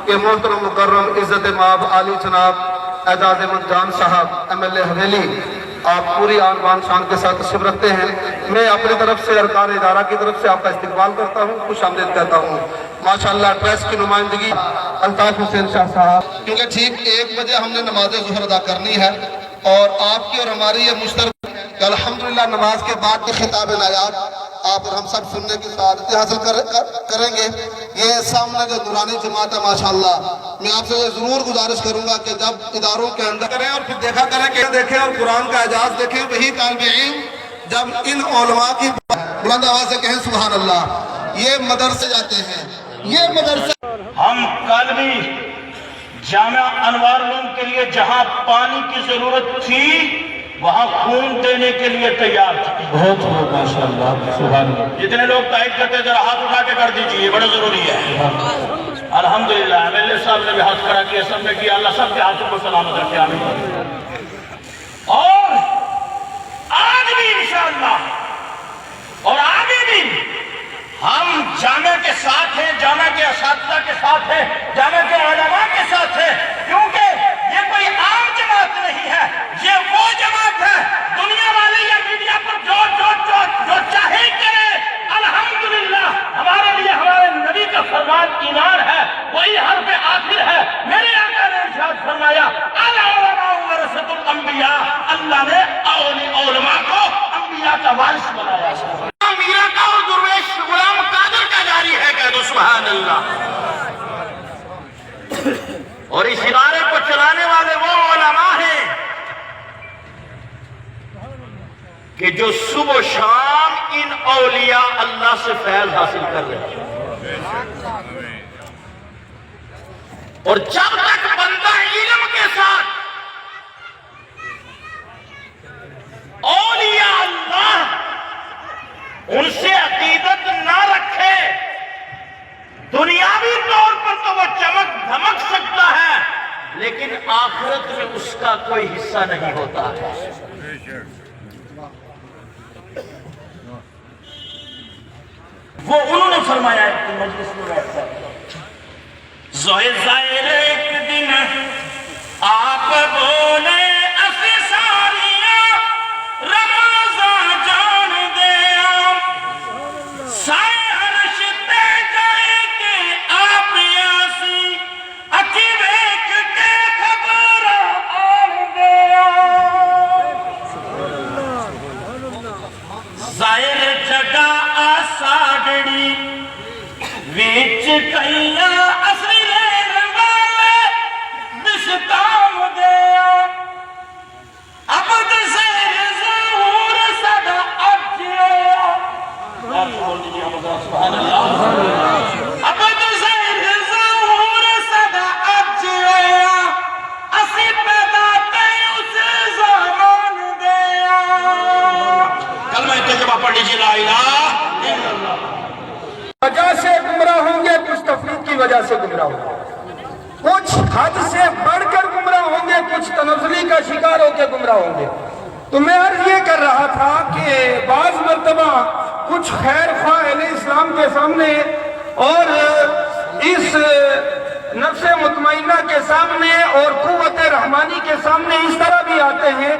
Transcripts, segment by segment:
کہ محترم مکرم عزت مآب عالی جناب اعجاز منجان صاحب MLA حویلی آپ پوری آن بان شان کے ساتھ تشریف رکھتے ہیں. میں اپنی طرف سے ارکان ادارہ کی طرف سے آپ کا استقبال کرتا ہوں, خوش آمدید کہتا ہوں. ماشاءاللہ پریس کی نمائندگی الطاف حسین شاہ صاحب. کیونکہ ٹھیک 1 بجے ہم نے نماز ظہر ادا کرنی ہے اور آپ کی اور ہماری یہ مشترک کہ الحمدللہ نماز کے بعد کی خطاب نایاب آپ اور ہم سب سننے کی سعادت حاصل کریں گے. یہ سامنے جو نورانی جماعت ہے ماشاءاللہ, میں آپ سے یہ ضرور گزارش کروں گا کہ جب اداروں کے اندر کریں اور پھر دیکھا کریں کہ دیکھیں اور قرآن کا اعجاز دیکھیں, وہی طالب علم جب ان علماء کی بلند آواز سے کہیں سبحان اللہ. یہ مدرسے جاتے ہیں, یہ مدرسے ہم کل بھی جامعہ انوار علوم کے لیے جہاں پانی کی ضرورت تھی وہاں خون دینے کے لیے تیار تھے. بہت ماشاءاللہ سبحان اللہ. جتنے لوگ تائید کرتے ہیں ذرا ہاتھ اٹھا کے کر دیجئے, بڑا ضروری ہے. الحمدللہ MLA صاحب نے بھی ہاتھ کھڑا کیا, سب نے کیا, اللہ سب کے ہاتھوں کو سلامت رکھے. آمین. اور آج بھی انشاءاللہ اور آگے بھی ہم جامعہ کے ساتھ ہیں, جامعہ کے اساتذہ کے ساتھ ہیں, جامعہ کے علماء کے ساتھ ہیں, کیونکہ یہ کوئی عام جماعت نہیں ہے, یہ وہ جماعت ہے دنیا والے یا میڈیا پر جو چاہے کرے. الحمدللہ ہمارے لیے ہمارے نبی کا فرمان ایمان ہے, وہی حرف آخر ہے. میرے آقا نے ارشاد فرمایا العلماء ورثۃ الانبیاء, اللہ نے علماء کو انبیاء کا وارث بنایا. میرا کا اور درویش غلام قادر کا جاری ہے, کہہ دو سبحان اللہ. اور اس ادارے کو چلانے والے وہ علماء ہیں کہ جو صبح و شام ان اولیاء اللہ سے فیض حاصل کر رہے ہیں. اور جب تک بندہ علم کے ساتھ اولیاء اللہ ان سے عقیدت نہ رکھے, دنیاوی طور پر تو وہ چمک دھمک سکتا ہے لیکن آخرت میں اس کا کوئی حصہ نہیں ہوتا ہے. وہ انہوں نے فرمایا ہے کہ مجلس میں بیٹھ کر زوئے ظاہر ایک دن آپ بولے اسی ساریاں رمضان جان دیا, سائے عرش تے جائے کہ آپ یاسی اکی ویک کے خبر آن دیا. ظاہر جگہ آساڑی ویچ کئیاں اصلی لین والے بشتام دیا, عبد زیر ظہور صدا اجیا. سبحان اللہ. عبد زیر ظہور صدا اجیا, اسی پیدا کئی اسے زمان دیا. کلمہ تجربہ پڑھ لیجیے لا الہ الا اللہ. وجہ سے گمراہ ہوں گے, کچھ تفریق کی وجہ سے گمراہ ہوں گے, کچھ حد سے بڑھ کر گمراہ ہوں گے, کچھ تنزلی کا شکار ہو کے گمراہ ہوں گے. تو میں عرض یہ کر رہا تھا کہ بعض مرتبہ کچھ خیر خواہ اہل اسلام کے سامنے اور اس نفس مطمئنہ کے سامنے اور قوت رحمانی کے سامنے اس طرح بھی آتے ہیں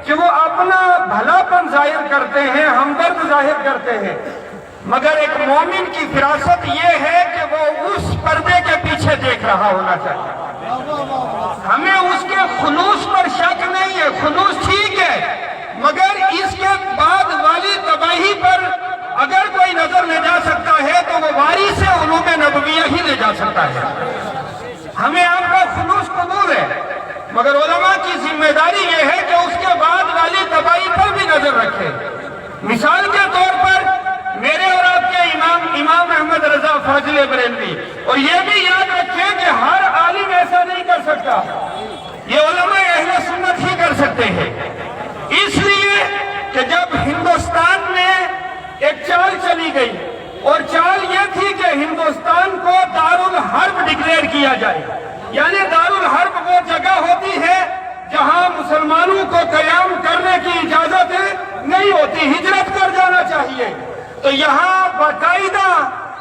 کہ وہ اپنا بھلا پن ظاہر کرتے ہیں, ہمدرد ظاہر کرتے ہیں, مگر ایک مومن کی فراست یہ ہے کہ وہ اس پردے کے پیچھے دیکھ رہا ہونا چاہیے. ہمیں اس کے خلوص پر شک نہیں ہے, خلوص ٹھیک ہے, مگر اس کے بعد والی تباہی پر اگر کوئی نظر لے جا سکتا ہے تو وہ وارث علوم نبویہ ہی لے جا سکتا ہے. ہمیں آپ کا خلوص قبول ہے, مگر علماء کی ذمہ داری یہ ہے کہ اس کے بعد والی تباہی پر بھی نظر رکھے. مثال کے طور پر میرے اور آپ کے امام احمد رضا فاضل بریلوی, اور یہ بھی یاد رکھیں کہ ہر عالم ایسا نہیں کر سکتا, یہ علماء اہل سنت ہی کر سکتے ہیں. اس لیے کہ جب ہندوستان میں ایک چال چلی گئی اور چال یہ تھی کہ ہندوستان کو دارالحرب ڈکلیئر کیا جائے, یعنی دارالحرب وہ جگہ ہوتی ہے جہاں مسلمانوں کو قیام کرنے کی اجازت نہیں ہوتی, ہجرت کر جانا چاہیے. تو یہاں باقاعدہ